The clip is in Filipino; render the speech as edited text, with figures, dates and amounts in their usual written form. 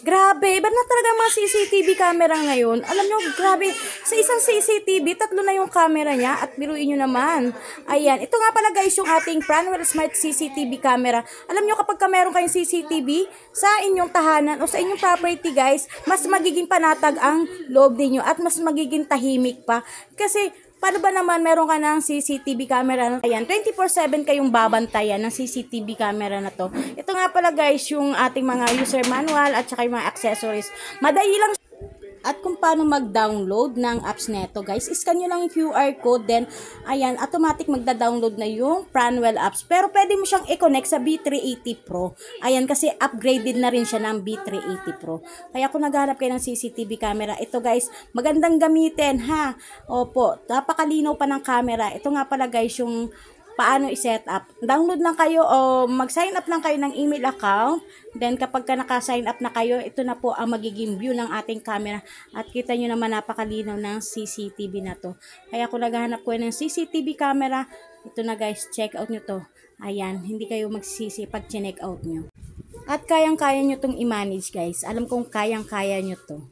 Grabe, iba na talaga mga CCTV camera ngayon. Alam nyo, grabe, sa isang CCTV, 3 na yung camera niya at biruin nyo naman. Ayan, ito nga pala guys yung ating Pranwell Smart CCTV camera. Alam nyo kapag meron kayong CCTV sa inyong tahanan o sa inyong property guys, mas magiging panatag ang loob ninyo at mas magiging tahimik pa. Kasi paano ba naman meron ka ng CCTV camera? Ayan, 24/7 kayong babantayan ng CCTV camera na to. Ito nga pala guys, yung ating mga user manual at saka yung mga accessories. Madali lang. At kung paano mag-download ng apps neto guys, scan nyo lang yung QR code, then ayan, automatic magda-download na yung Pranwell apps. Pero pwede mo siyang i-connect sa B380 Pro. Ayan, kasi upgraded na rin siya ng B380 Pro. Kaya kung naghahanap kayo ng CCTV camera, ito guys, magandang gamitin ha. Opo, napakalinaw pa ng camera. Ito nga pala guys yung paano i-set up. Download lang kayo o mag-sign up lang kayo ng email account. Then kapag ka naka-sign up na kayo, ito na po ang magiging view ng ating camera. At kita nyo naman napakalinaw ng CCTV na to. Kaya kung naghahanap ko ng CCTV camera, ito na guys, check out nyo to. Ayan, hindi kayo magsisi pag check out nyo. At kayang-kaya nyo tong i-manage guys. Alam kong kayang-kaya nyo to.